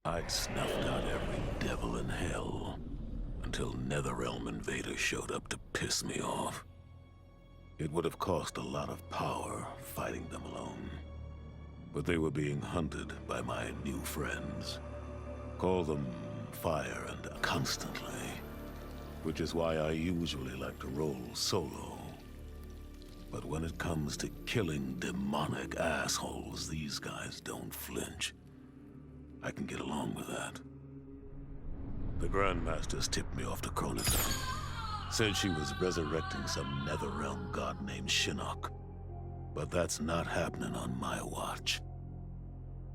I'd snuffed out every devil in hell until Netherrealm invaders showed up to piss me off. It would have cost a lot of power fighting them alone. But they were being hunted by my new friends. Call them Fire and Constantly. Which is why I usually like to roll solo. But when it comes to killing demonic assholes, these guys don't flinch. I can get along with that. The Grandmasters tipped me off to Kronika. Said she was resurrecting some Netherrealm god named Shinnok. But that's not happening on my watch.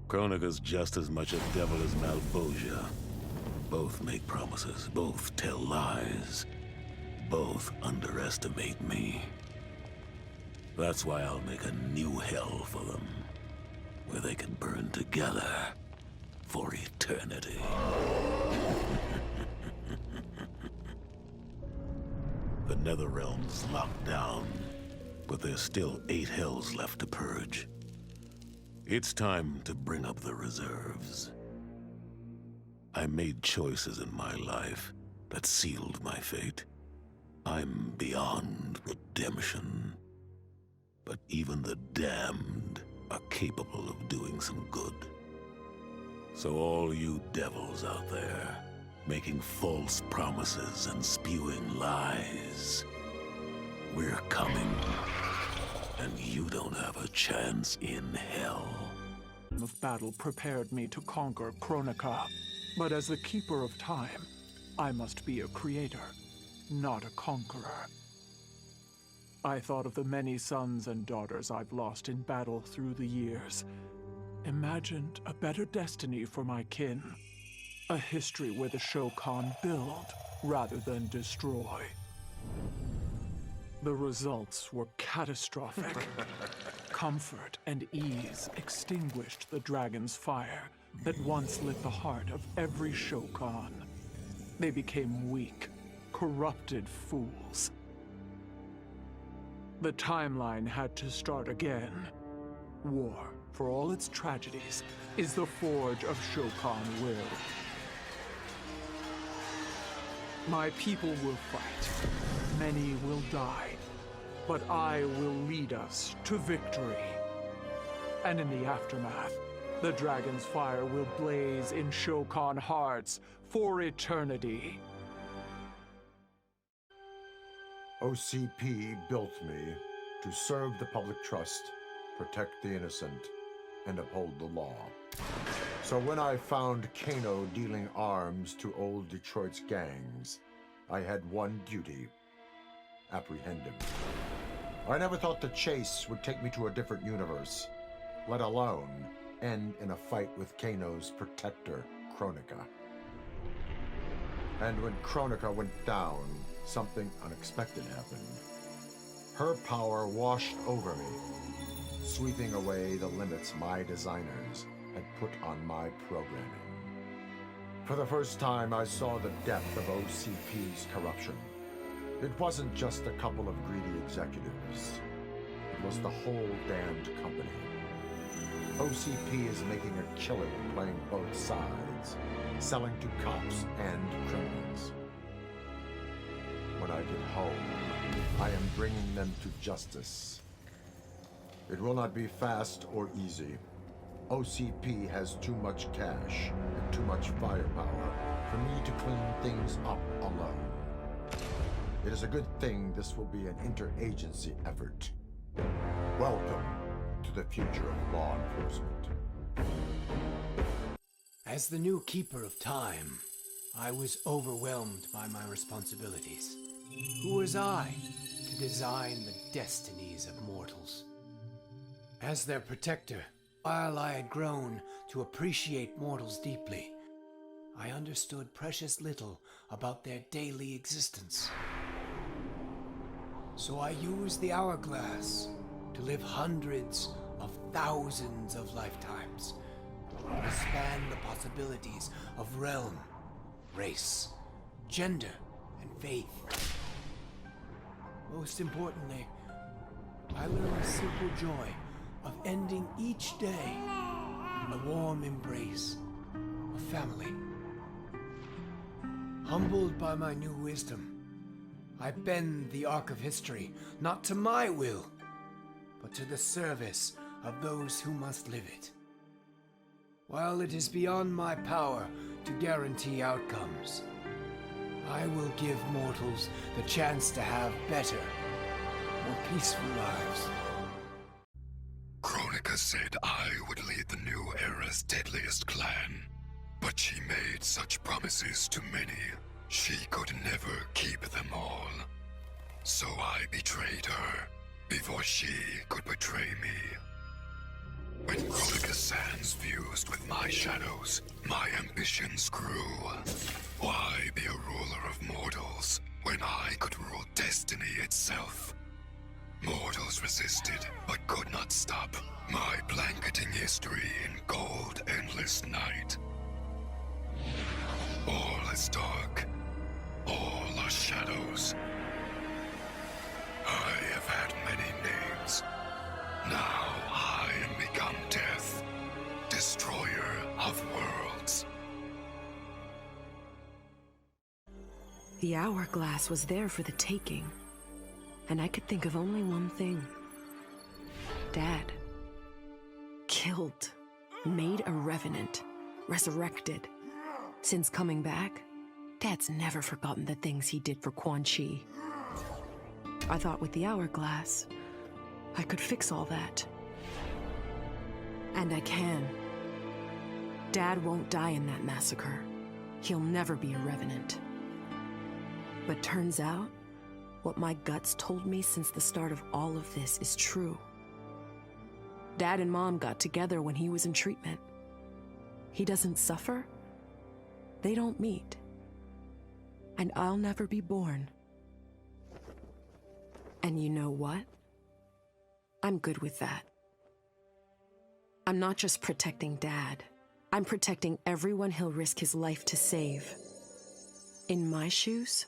Kronika's just as much a devil as Malbosia. Both make promises, both tell lies, both underestimate me. That's why I'll make a new hell for them, where they can burn together for eternity. The Netherrealm's locked down, but there's still 8 hells left to purge. It's time to bring up the reserves. I made choices in my life that sealed my fate. I'm beyond redemption. But even the damned are capable of doing some good. So all you devils out there, making false promises and spewing lies, we're coming. And you don't have a chance in hell. Of battle prepared me to conquer Kronika. But as the Keeper of Time, I must be a creator, not a conqueror. I thought of the many sons and daughters I've lost in battle through the years. Imagined a better destiny for my kin. A history where the Shokan build rather than destroy. The results were catastrophic. Comfort and ease extinguished the dragon's fire that once lit the heart of every Shokan. They became weak, corrupted fools. The timeline had to start again. War, for all its tragedies, is the forge of Shokan will. My people will fight. Many will die. But I will lead us to victory. And in the aftermath, the dragon's fire will blaze in Shokan hearts for eternity. OCP built me to serve the public trust, protect the innocent, and uphold the law. So when I found Kano dealing arms to old Detroit's gangs, I had one duty: apprehend him. I never thought the chase would take me to a different universe, let alone end in a fight with Kano's protector, Kronika. And when Kronika went down, something unexpected happened. Her power washed over me, sweeping away the limits my designers had put on my programming. For the first time, I saw the depth of OCP's corruption. It wasn't just a couple of greedy executives. It was the whole damned company. OCP is making a killing playing both sides, selling to cops and criminals. When I get home, I am bringing them to justice. It will not be fast or easy. OCP has too much cash and too much firepower for me to clean things up alone. It is a good thing this will be an interagency effort. Welcome to the future of law enforcement. As the new Keeper of Time, I was overwhelmed by my responsibilities. Who was I to design the destinies of mortals? As their protector, while I had grown to appreciate mortals deeply, I understood precious little about their daily existence. So I used the hourglass to live hundreds of thousands of lifetimes, to span the possibilities of realm, race, gender, and faith. Most importantly, I learned the simple joy of ending each day in a warm embrace, a family. Humbled by my new wisdom, I bend the arc of history, not to my will, but to the service of those who must live it. While it is beyond my power to guarantee outcomes, I will give mortals the chance to have better, more peaceful lives. Kronika said I would lead the new era's deadliest clan, but she made such promises to many, she could never keep them all. So I betrayed her, before she could betray me. When Kronika's sands fused with my shadows, my ambitions grew. Why be a ruler of mortals, when I could rule destiny itself? Mortals resisted, but could not stop my blanketing history in cold, endless night. All is dark. All are shadows. I have had many names. Now I am become death, destroyer of worlds. The hourglass was there for the taking, and I could think of only one thing. Dad. Killed. Made a revenant. Resurrected. Since coming back, Dad's never forgotten the things he did for Quan Chi. I thought with the hourglass, I could fix all that. And I can. Dad won't die in that massacre. He'll never be a revenant. But turns out, what my guts told me since the start of all of this is true. Dad and Mom got together when he was in treatment. He doesn't suffer. They don't meet. And I'll never be born. And you know what? I'm good with that. I'm not just protecting Dad. I'm protecting everyone he'll risk his life to save. In my shoes,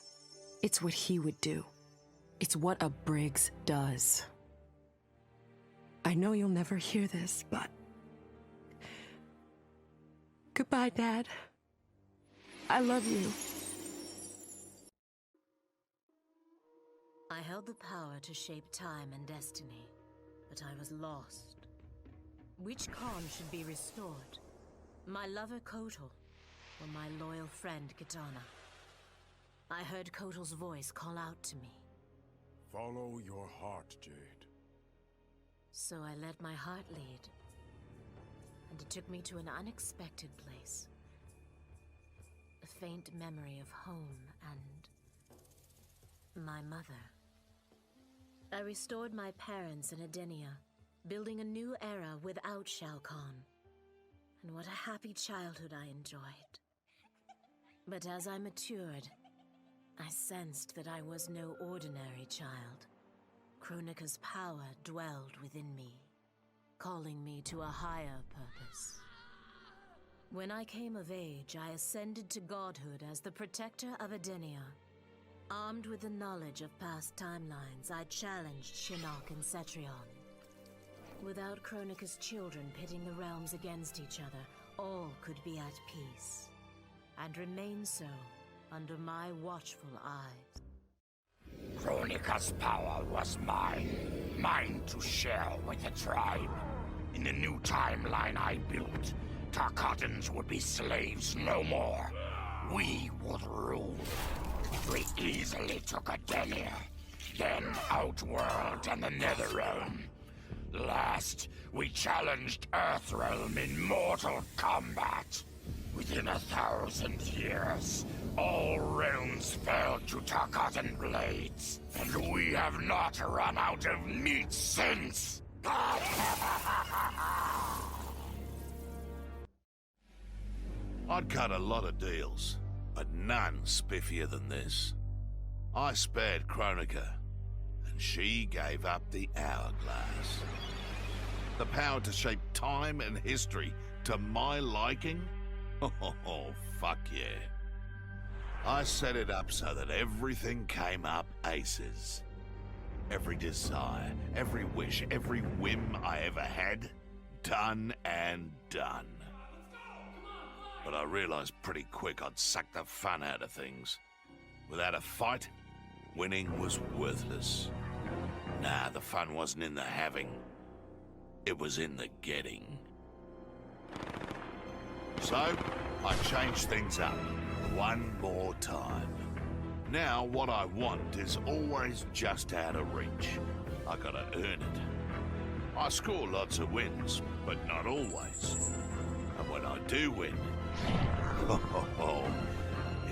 it's what he would do. It's what a Briggs does. I know you'll never hear this, but... Goodbye, Dad. I love you. I held the power to shape time and destiny, but I was lost. Which Khan should be restored? My lover Kotal, or my loyal friend Kitana? I heard Kotal's voice call out to me. Follow your heart, Jade. So I let my heart lead, and it took me to an unexpected place. A faint memory of home and my mother. I restored my parents in Edenia, building a new era without Shao Kahn. And what a happy childhood I enjoyed. But as I matured, I sensed that I was no ordinary child. Kronika's power dwelled within me, calling me to a higher purpose. When I came of age, I ascended to godhood as the protector of Edenia. Armed with the knowledge of past timelines, I challenged Shinnok and Cetrion. Without Kronika's children pitting the realms against each other, all could be at peace, and remain so under my watchful eyes. Kronika's power was mine to share with the tribe. In the new timeline I built, Tarkatans would be slaves no more. We would rule. We easily took Edenia, then Outworld and the Netherrealm. Last, we challenged Earthrealm in mortal combat. Within 1,000 years, all realms fell to Tarkatan blades, and we have not run out of meat since. I'd cut a lot of deals, but none spiffier than this. I spared Kronika, and she gave up the hourglass. The power to shape time and history to my liking? Oh, fuck yeah. I set it up so that everything came up aces. Every desire, every wish, every whim I ever had, done and done. but I realized pretty quick I'd sucked the fun out of things. Without a fight, winning was worthless. Nah, the fun wasn't in the having. It was in the getting. So, I changed things up one more time. Now, what I want is always just out of reach. I gotta earn it. I score lots of wins, but not always. And when I do win,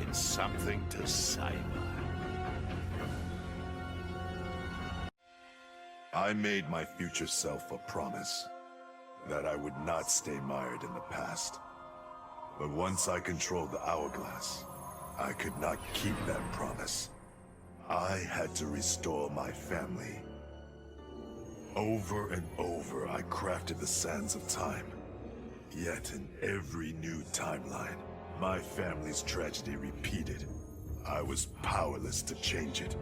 it's something to savor. I made my future self a promise that I would not stay mired in the past. But once I controlled the hourglass, I could not keep that promise. I had to restore my family. Over and over, I crafted the sands of time. Yet in every new timeline, my family's tragedy repeated. I was powerless to change it.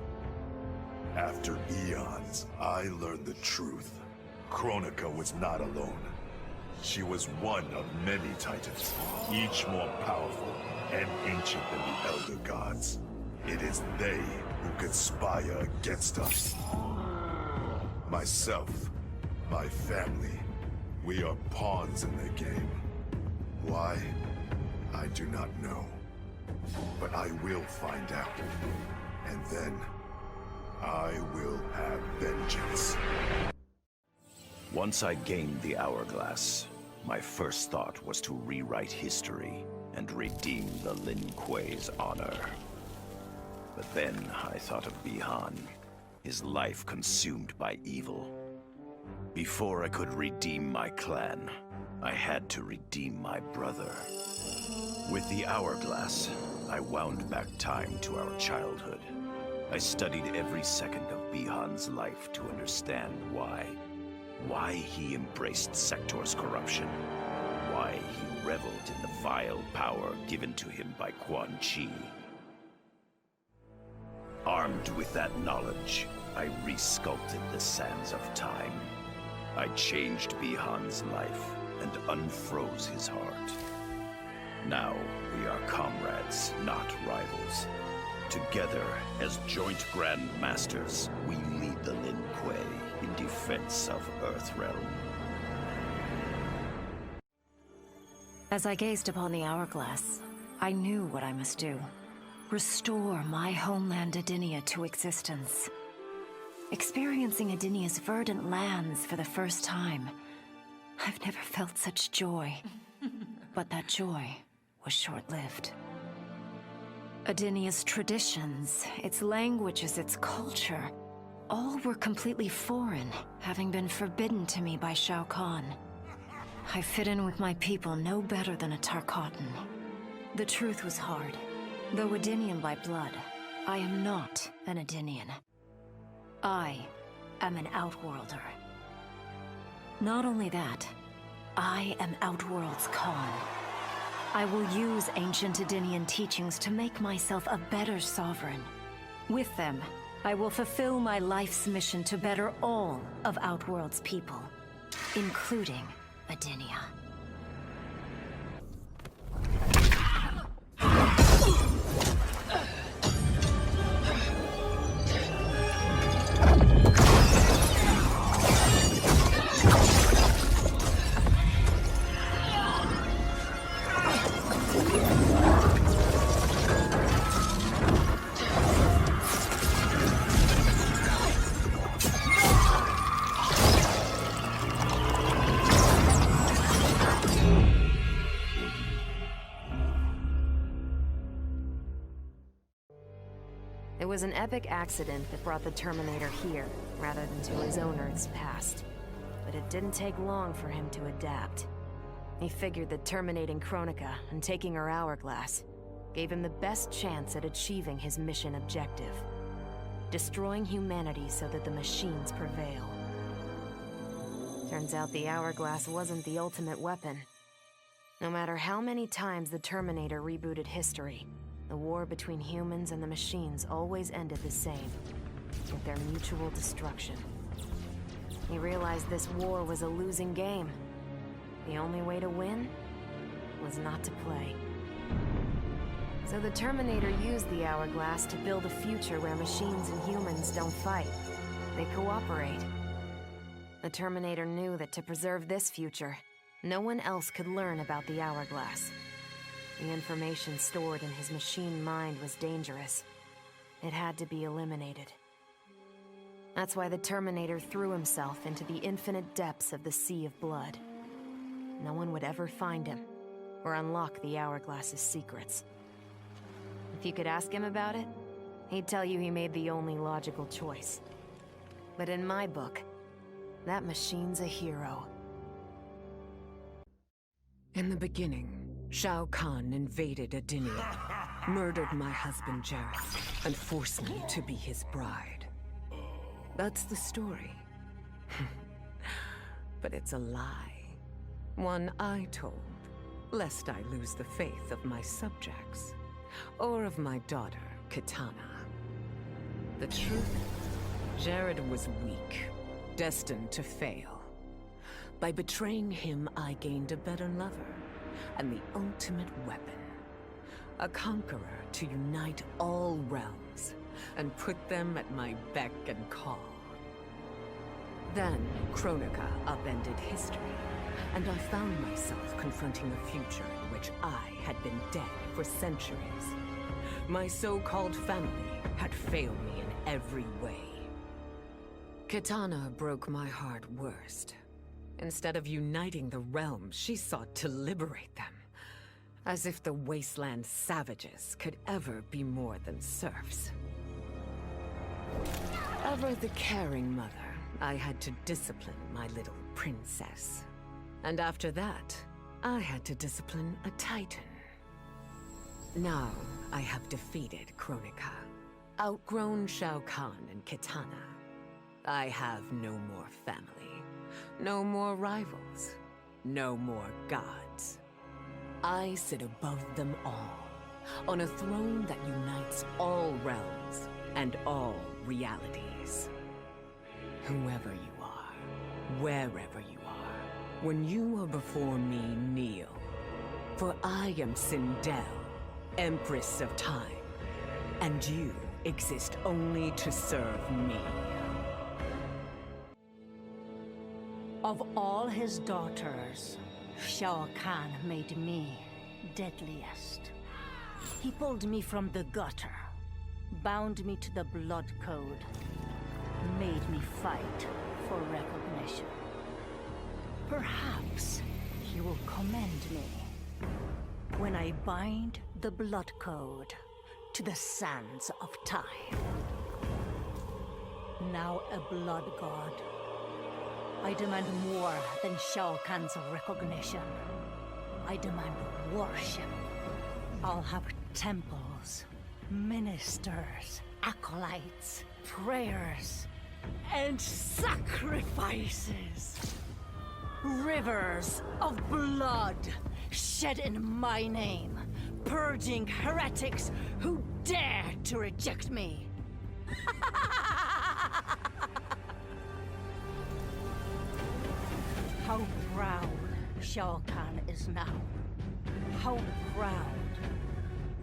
After eons, I learned the truth. Kronika was not alone. She was one of many titans, each more powerful and ancient than the Elder Gods. It is they who conspire against us. Myself, my family, we are pawns in their game. Why? I do not know. But I will find out. And then, I will have vengeance. Once I gained the hourglass, my first thought was to rewrite history and redeem the Lin Kuei's honor. But then I thought of Bi-Han, his life consumed by evil. Before I could redeem my clan, I had to redeem my brother. With the hourglass, I wound back time to our childhood. I studied every second of Bi-Han's life to understand why. Why he embraced Sector's corruption. Why he reveled in the vile power given to him by Quan Chi. Armed with that knowledge, I resculpted the sands of time. I changed Bi-Han's life and unfroze his heart. Now we are comrades, not rivals. Together, as joint Grand Masters, we lead the Lin Kuei in defense of Earthrealm. As I gazed upon the hourglass, I knew what I must do. Restore my homeland Edenia to existence. Experiencing Edenia's verdant lands for the first time, I've never felt such joy. But that joy was short-lived. Edenia's traditions, its languages, its culture, all were completely foreign, having been forbidden to me by Shao Kahn. I fit in with my people no better than a Tarkatan. The truth was hard. Though Edenian by blood, I am not an Edenian. I am an Outworlder. Not only that, I am Outworld's Khan. I will use ancient Edenian teachings to make myself a better sovereign. With them, I will fulfill my life's mission to better all of Outworld's people, including Edenia. It was an epic accident that brought the Terminator here, rather than to his own Earth's past. But it didn't take long for him to adapt. He figured that terminating Kronika and taking her hourglass gave him the best chance at achieving his mission objective. Destroying humanity so that the machines prevail. Turns out the hourglass wasn't the ultimate weapon. No matter how many times the Terminator rebooted history, the war between humans and the machines always ended the same, with their mutual destruction. He realized this war was a losing game. The only way to win was not to play. So the Terminator used the hourglass to build a future where machines and humans don't fight. They cooperate. The Terminator knew that to preserve this future, no one else could learn about the hourglass. The information stored in his machine mind was dangerous. It had to be eliminated. That's why the Terminator threw himself into the infinite depths of the Sea of Blood. No one would ever find him, or unlock the hourglass's secrets. If you could ask him about it, he'd tell you he made the only logical choice. But in my book, that machine's a hero. In the beginning, Shao Kahn invaded Adinia, murdered my husband Jared, and forced me to be his bride. That's the story. But it's a lie. One I told, lest I lose the faith of my subjects, or of my daughter, Kitana. The truth, Jared was weak, destined to fail. By betraying him, I gained a better lover, and the ultimate weapon. A conqueror to unite all realms, and put them at my beck and call. Then, Kronika upended history, and I found myself confronting a future in which I had been dead for centuries. My so-called family had failed me in every way. Kitana broke my heart worst. Instead of uniting the realms, she sought to liberate them. As if the wasteland savages could ever be more than serfs. Ever the caring mother, I had to discipline my little princess. And after that, I had to discipline a titan. Now, I have defeated Kronika, outgrown Shao Kahn and Kitana. I have no more family, no more rivals, no more gods. I sit above them all, on a throne that unites all realms and all realities. Whoever you are, wherever you are, when you are before me, kneel. For I am Sindel, Empress of Time, and you exist only to serve me. Of all his daughters, Shao Kahn made me deadliest. He pulled me from the gutter, bound me to the blood code, made me fight for recognition. Perhaps he will commend me when I bind the blood code to the sands of time. Now a blood god, I demand more than Shao Kahn's recognition. I demand worship. I'll have temples, ministers, acolytes, prayers, and sacrifices. Rivers of blood shed in my name, purging heretics who dare to reject me. How proud Shao Kahn is now. How proud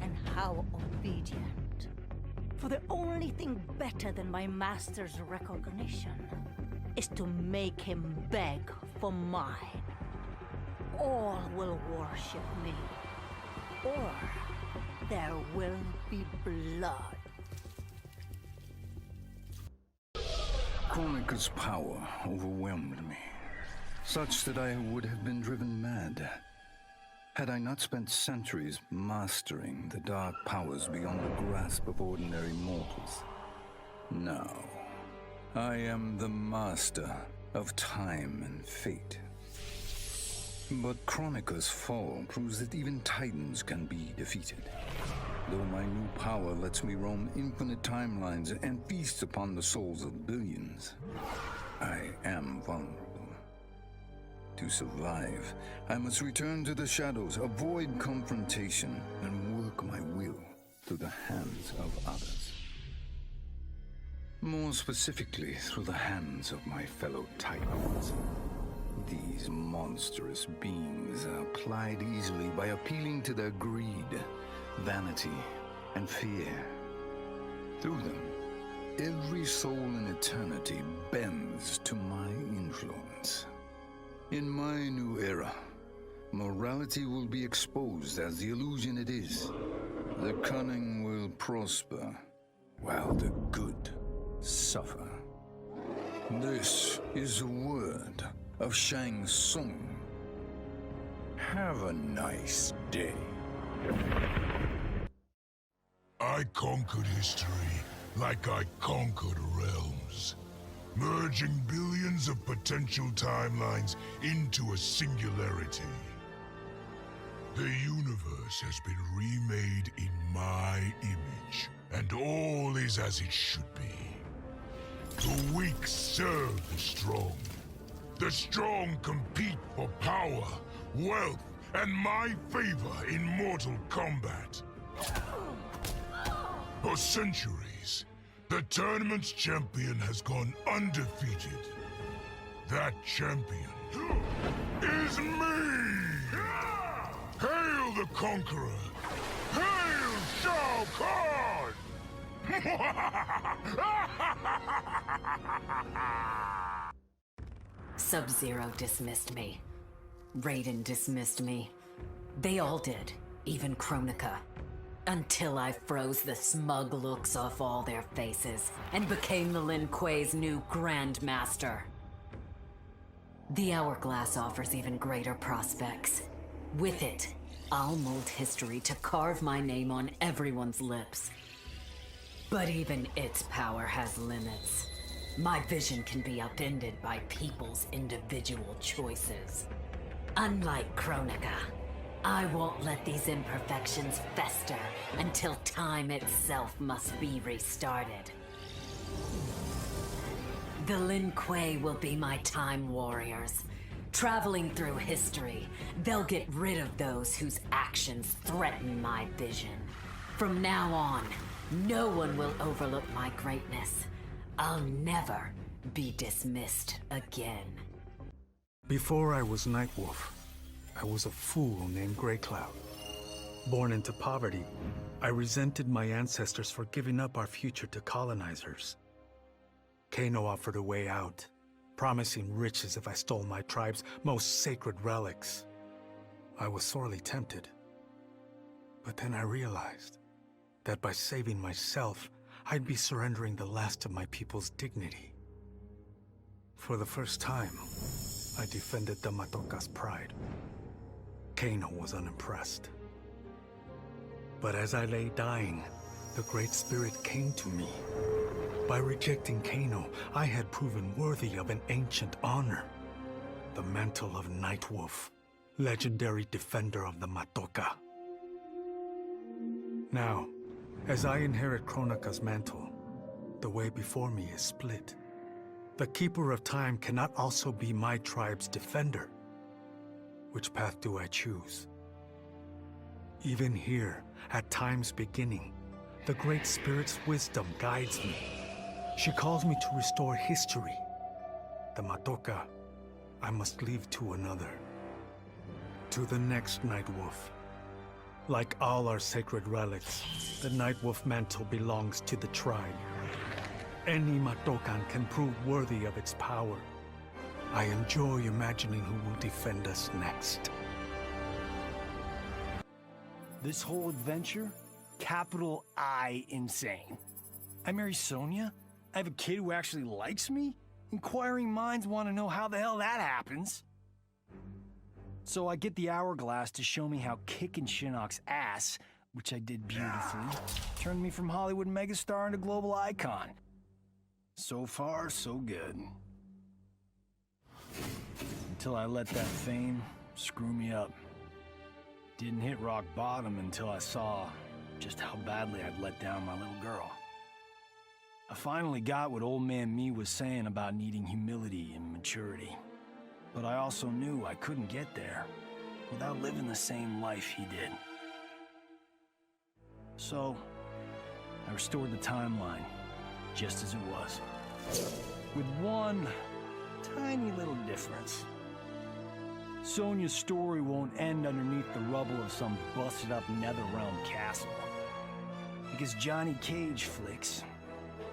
and how obedient. For the only thing better than my master's recognition is to make him beg for mine. All will worship me, or there will be blood. Kronika's power overwhelmed me, such that I would have been driven mad had I not spent centuries mastering the dark powers beyond the grasp of ordinary mortals. Now, I am the master of time and fate. But Kronika's fall proves that even titans can be defeated. Though my new power lets me roam infinite timelines and feast upon the souls of billions, I am vulnerable. To survive, I must return to the shadows, avoid confrontation, and work my will through the hands of others. More specifically, through the hands of my fellow Titans. These monstrous beings are plied easily by appealing to their greed, vanity, and fear. Through them, every soul in eternity bends to my influence. In my new era, morality will be exposed as the illusion it is. The cunning will prosper, while the good suffer. This is the word of Shang Tsung. Have a nice day. I conquered history like I conquered realms, merging billions of potential timelines into a singularity. The universe has been remade in my image, and all is as it should be. The weak serve the strong. The strong compete for power, wealth, and my favor in mortal combat. For centuries, the tournament's champion has gone undefeated. That champion is me! Hail the Conqueror! Hail Shao Kahn! Sub-Zero dismissed me. Raiden dismissed me. They all did, even Kronika. Until I froze the smug looks off all their faces and became the Lin Kuei's new Grandmaster. The Hourglass offers even greater prospects. With it, I'll mold history to carve my name on everyone's lips. But even its power has limits. My vision can be upended by people's individual choices. Unlike Kronika, I won't let these imperfections fester until time itself must be restarted. The Lin Kuei will be my time warriors. Traveling through history, they'll get rid of those whose actions threaten my vision. From now on, no one will overlook my greatness. I'll never be dismissed again. Before I was Nightwolf, I was a fool named Greycloud. Born into poverty, I resented my ancestors for giving up our future to colonizers. Kano offered a way out, promising riches if I stole my tribe's most sacred relics. I was sorely tempted. But then I realized that by saving myself, I'd be surrendering the last of my people's dignity. For the first time, I defended the Matoka's pride. Kano was unimpressed. But as I lay dying, the Great Spirit came to me. By rejecting Kano, I had proven worthy of an ancient honor. The mantle of Nightwolf, legendary defender of the Matoka. Now, as I inherit Kronika's mantle, the way before me is split. The Keeper of Time cannot also be my tribe's defender. Which path do I choose? Even here, at time's beginning, the Great Spirit's wisdom guides me. She calls me to restore history. The Matoka, I must leave to another. To the next Nightwolf. Like all our sacred relics, the Nightwolf mantle belongs to the tribe. Any Matokan can prove worthy of its power. I enjoy imagining who will defend us next. This whole adventure? Capital I insane. I marry Sonia? I have a kid who actually likes me? Inquiring minds want to know how the hell that happens. So I get the Hourglass to show me how kicking Shinnok's ass, which I did beautifully, turned me from Hollywood megastar into global icon. So far, so good. Until I let that fame screw me up. Didn't hit rock bottom until I saw just how badly I'd let down my little girl. I finally got what old man me was saying about needing humility and maturity. But I also knew I couldn't get there without living the same life he did. So, I restored the timeline, just as it was. With one tiny little difference. Sonia's story won't end underneath the rubble of some busted-up Netherrealm castle. Because Johnny Cage flicks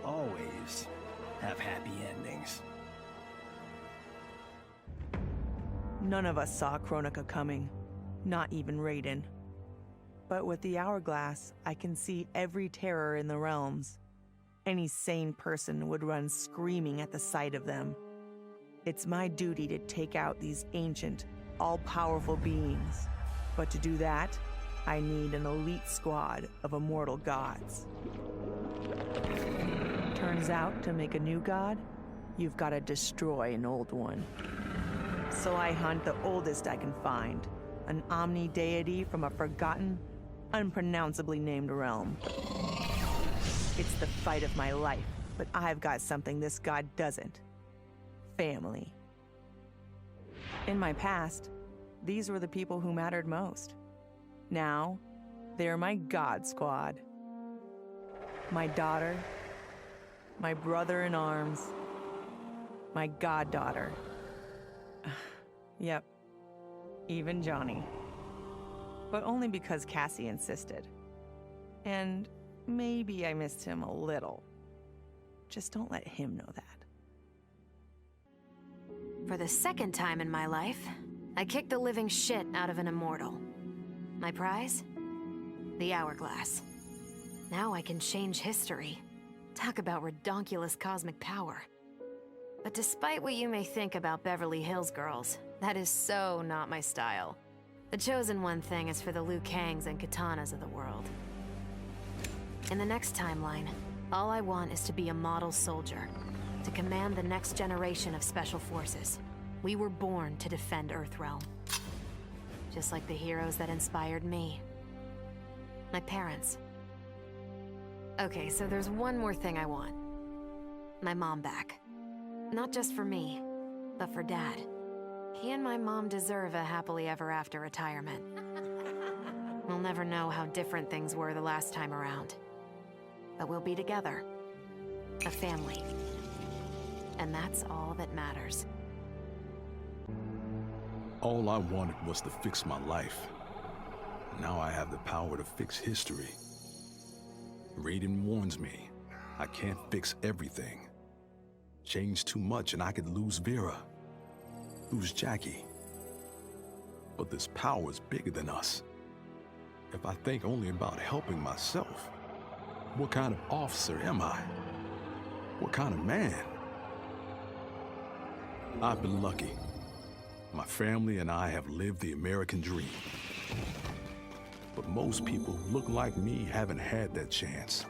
always have happy endings. None of us saw Kronika coming, not even Raiden. But with the hourglass, I can see every terror in the realms. Any sane person would run screaming at the sight of them. It's my duty to take out these ancient, all-powerful beings. But to do that, I need an elite squad of immortal gods. Turns out, to make a new god, you've got to destroy an old one. So I hunt the oldest I can find, an omni-deity from a forgotten, unpronounceably named realm. It's the fight of my life, but I've got something this god doesn't. Family. In my past, these were the people who mattered most. Now, they're my god squad. My daughter, my brother in arms, my goddaughter. Yep, even Johnny. But only because Cassie insisted. And maybe I missed him a little. Just don't let him know that. For the second time in my life, I kicked the living shit out of an immortal. My prize? The hourglass. Now I can change history. Talk about redonkulous cosmic power. But despite what you may think about Beverly Hills girls, that is so not my style. The chosen one thing is for the Liu Kangs and Katanas of the world. In the next timeline, all I want is to be a model soldier, to command the next generation of special forces. We were born to defend Earthrealm. Just like the heroes that inspired me. My parents. Okay, so there's one more thing I want. My mom back. Not just for me, but for Dad. He and my mom deserve a happily ever after retirement. We'll never know how different things were the last time around. But we'll be together. A family. And that's all that matters. All I wanted was to fix my life. Now I have the power to fix history. Raiden warns me, I can't fix everything. Change too much and I could lose Vera, lose Jackie. But this power is bigger than us. If I think only about helping myself, what kind of officer am I? What kind of man? I've been lucky. My family and I have lived the American dream. But most people who look like me haven't had that chance.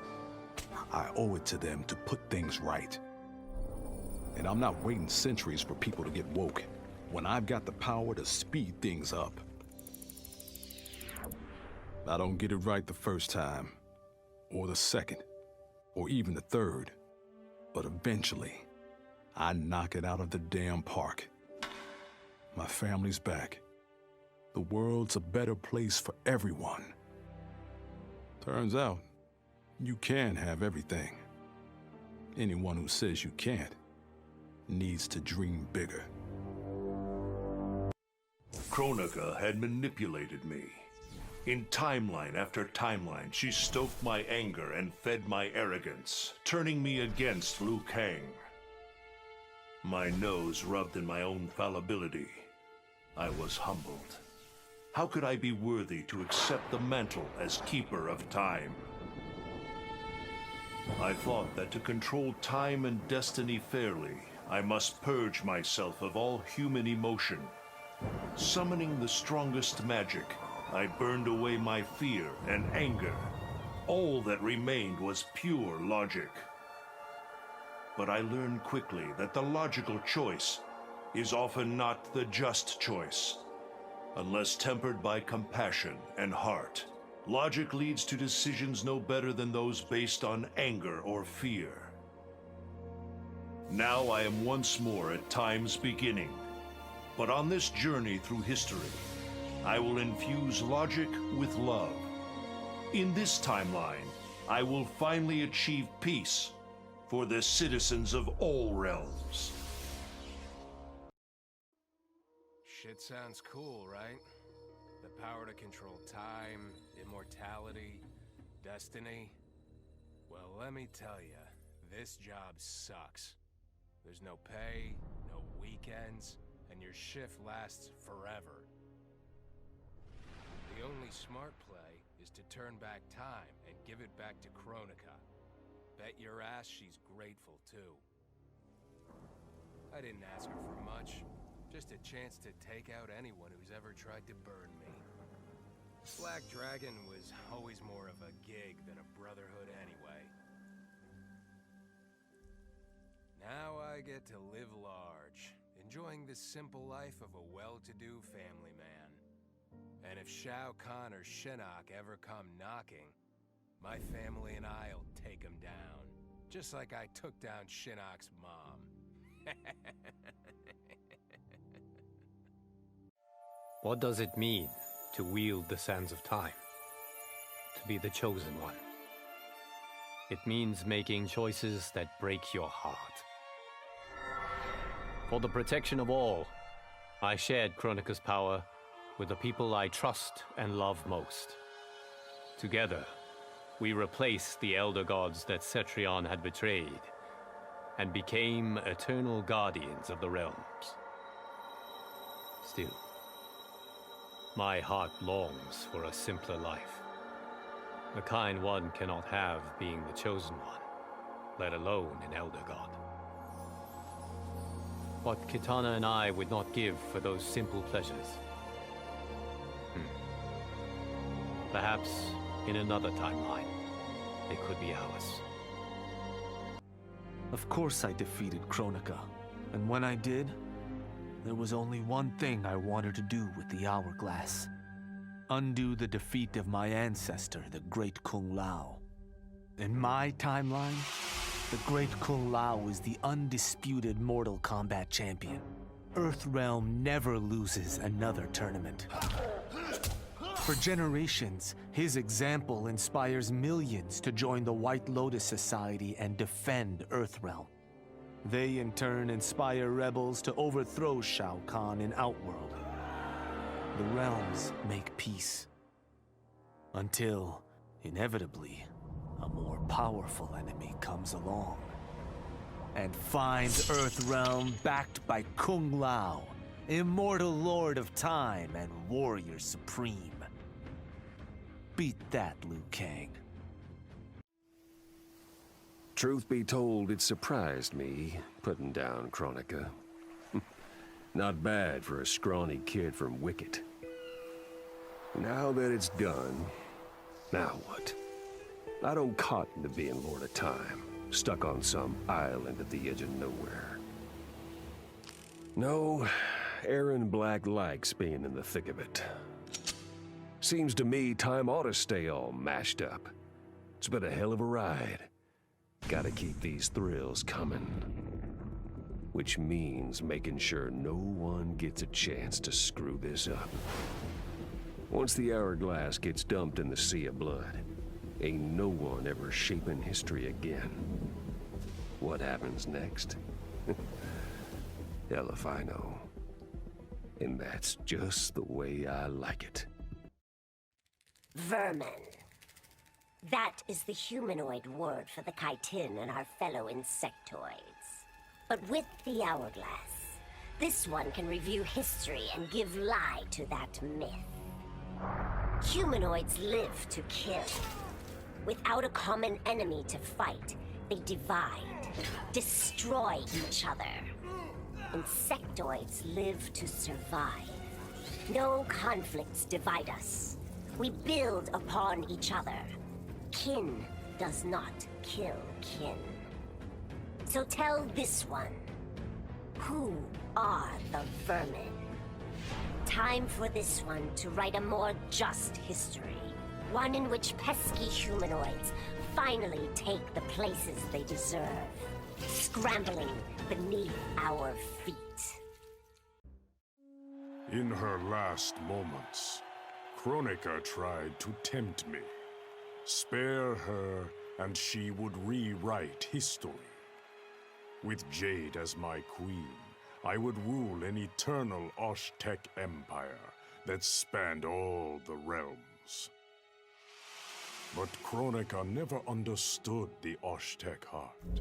I owe it to them to put things right. And I'm not waiting centuries for people to get woke, when I've got the power to speed things up. I don't get it right the first time, or the second, or even the third. But eventually, I knock it out of the damn park. My family's back. The world's a better place for everyone. Turns out, you can have everything. Anyone who says you can't needs to dream bigger. Kronika had manipulated me. In timeline after timeline, she stoked my anger and fed my arrogance, turning me against Liu Kang. My nose rubbed in my own fallibility. I was humbled. How could I be worthy to accept the mantle as Keeper of Time? I thought that to control time and destiny fairly, I must purge myself of all human emotion. Summoning the strongest magic, I burned away my fear and anger. All that remained was pure logic. But I learned quickly that the logical choice is often not the just choice. Unless tempered by compassion and heart, logic leads to decisions no better than those based on anger or fear. Now I am once more at time's beginning, but on this journey through history, I will infuse logic with love. In this timeline, I will finally achieve peace for the citizens of all realms. Shit sounds cool, right? The power to control time, immortality, destiny. Well, let me tell you, this job sucks. There's no pay, no weekends, and your shift lasts forever. The only smart play is to turn back time and give it back to Kronika. Bet your ass she's grateful, too. I didn't ask her for much. Just a chance to take out anyone who's ever tried to burn me. Black Dragon was always more of a gig than a brotherhood anyway. Now I get to live large, enjoying the simple life of a well-to-do family man. And if Shao Kahn or Shinnok ever come knocking, my family and I'll take them down. Just like I took down Shinnok's mom. What does it mean to wield the sands of time? To be the chosen one? It means making choices that break your heart. For the protection of all, I shared Kronika's power with the people I trust and love most. Together, we replaced the elder gods that Cetrion had betrayed, and became eternal guardians of the realms. Still, my heart longs for a simpler life. The kind one cannot have being the chosen one, let alone an elder god. What Kitana and I would not give for those simple pleasures. Perhaps in another timeline, they could be ours. Of course I defeated Kronika, and when I did, there was only one thing I wanted to do with the hourglass. Undo the defeat of my ancestor, the Great Kung Lao. In my timeline, the Great Kung Lao is the undisputed Mortal Kombat champion. Earthrealm never loses another tournament. For generations, his example inspires millions to join the White Lotus Society and defend Earthrealm. They in turn inspire rebels to overthrow Shao Kahn in Outworld. The realms make peace. Until, inevitably, a more powerful enemy comes along and finds Earthrealm backed by Kung Lao, immortal lord of time and warrior supreme. Beat that, Liu Kang. Truth be told, it surprised me, putting down Kronika. Not bad for a scrawny kid from Wicket. Now that it's done, now what? I don't cotton to being Lord of Time, stuck on some island at the edge of nowhere. No, Aaron Black likes being in the thick of it. Seems to me time ought to stay all mashed up. It's been a hell of a ride. Gotta keep these thrills coming. Which means making sure no one gets a chance to screw this up. Once the hourglass gets dumped in the sea of blood, ain't no one ever shaping history again. What happens next? Hell if I know. And that's just the way I like it. Vermin. That is the humanoid word for the chitin and our fellow insectoids. But with the hourglass, this one can review history and give lie to that myth. Humanoids live to kill. Without a common enemy to fight, they divide, destroy each other. Insectoids live to survive. No conflicts divide us. We build upon each other. Kin does not kill kin. So tell this one, who are the vermin? Time for this one to write a more just history. One in which pesky humanoids finally take the places they deserve, scrambling beneath our feet. In her last moments, Kronika tried to tempt me. Spare her, and she would rewrite history. With Jade as my queen, I would rule an eternal Osh-Tech empire that spanned all the realms. But Kronika never understood the Osh-Tech heart.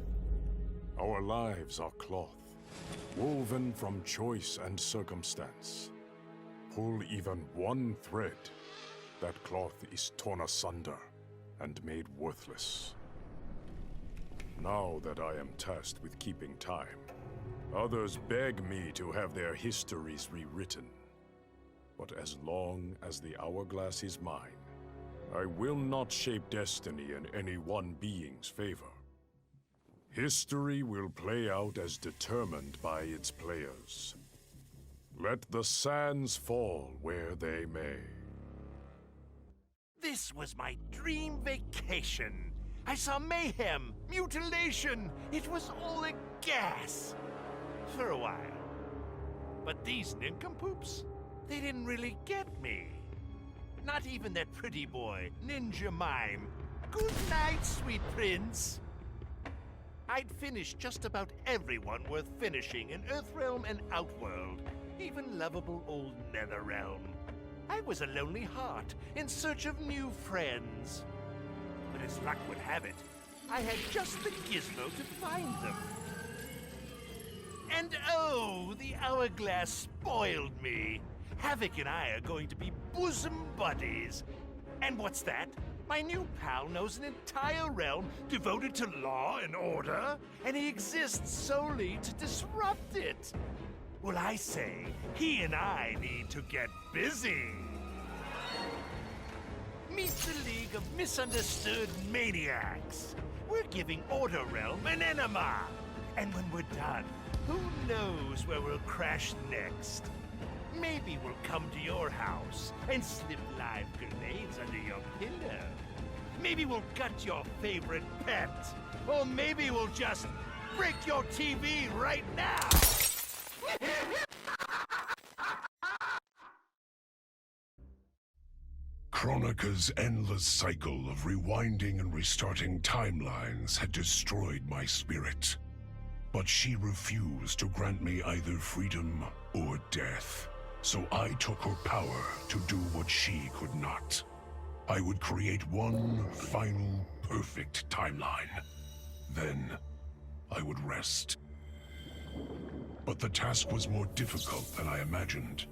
Our lives are cloth, woven from choice and circumstance. Pull even one thread, that cloth is torn asunder and made worthless. Now that I am tasked with keeping time, others beg me to have their histories rewritten. But as long as the hourglass is mine, I will not shape destiny in any one being's favor. History will play out as determined by its players. Let the sands fall where they may. This was my dream vacation. I saw mayhem, mutilation. It was all a gas. For a while. But these nincompoops, they didn't really get me. Not even that pretty boy, Ninja Mime. Good night, sweet prince. I'd finished just about everyone worth finishing in Earthrealm and Outworld, even lovable old Netherrealm. I was a lonely heart in search of new friends. But as luck would have it, I had just the gizmo to find them. And oh, the hourglass spoiled me. Havoc and I are going to be bosom buddies. And what's that? My new pal knows an entire realm devoted to law and order, and he exists solely to disrupt it. Well, I say, he and I need to get busy. Meet the League of Misunderstood Maniacs. We're giving Order Realm an enema. And when we're done, who knows where we'll crash next? Maybe we'll come to your house and slip live grenades under your pillow. Maybe we'll gut your favorite pet. Or maybe we'll just break your TV right now. Kronika's endless cycle of rewinding and restarting timelines had destroyed my spirit. But she refused to grant me either freedom or death. So I took her power to do what she could not. I would create one final, perfect timeline. Then, I would rest. But the task was more difficult than I imagined.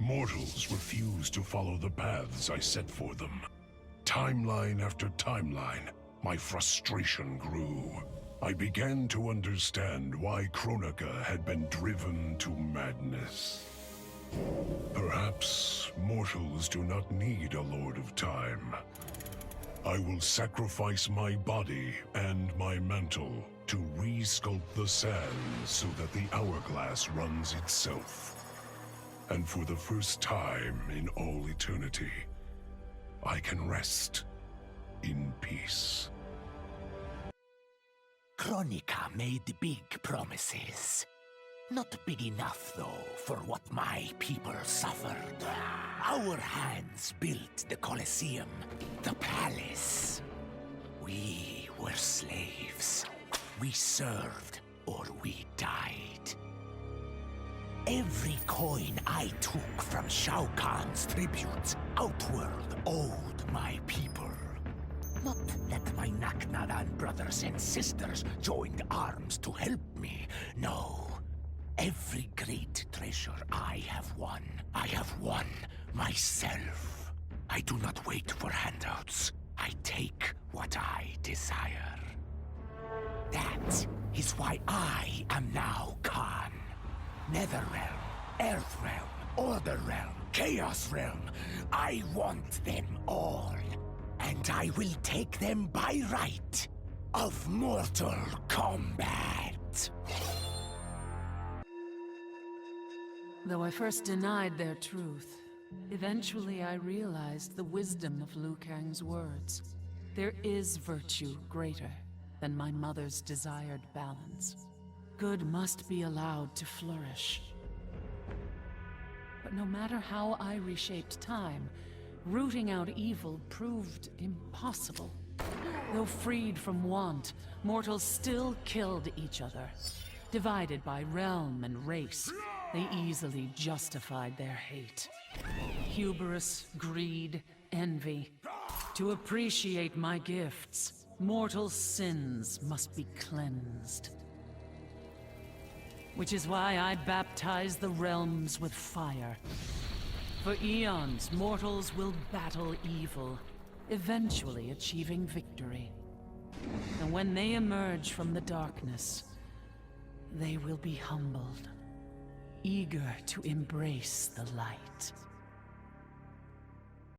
Mortals refused to follow the paths I set for them. Timeline after timeline, my frustration grew. I began to understand why Kronika had been driven to madness. Perhaps mortals do not need a Lord of Time. I will sacrifice my body and my mantle to re-sculpt the sands so that the hourglass runs itself. And for the first time in all eternity, I can rest in peace. Kronika made big promises. Not big enough, though, for what my people suffered. Our hands built the Colosseum, the palace. We were slaves. We served or we died. Every coin I took from Shao Kahn's tributes, Outworld owed my people. Not that my Naknadan brothers and sisters joined arms to help me, no. Every great treasure I have won myself. I do not wait for handouts. I take what I desire. That is why I am now Khan. Netherrealm, Earthrealm, Order Realm, Chaos Realm. I want them all. And I will take them by right of Mortal Kombat. Though I first denied their truth, eventually I realized the wisdom of Liu Kang's words. There is virtue greater than my mother's desired balance. Good must be allowed to flourish. But no matter how I reshaped time, rooting out evil proved impossible. Though freed from want, mortals still killed each other. Divided by realm and race, they easily justified their hate. Hubris, greed, envy. To appreciate my gifts, mortal sins must be cleansed. Which is why I baptize the realms with fire. For eons, mortals will battle evil, eventually achieving victory. And when they emerge from the darkness, they will be humbled, eager to embrace the light.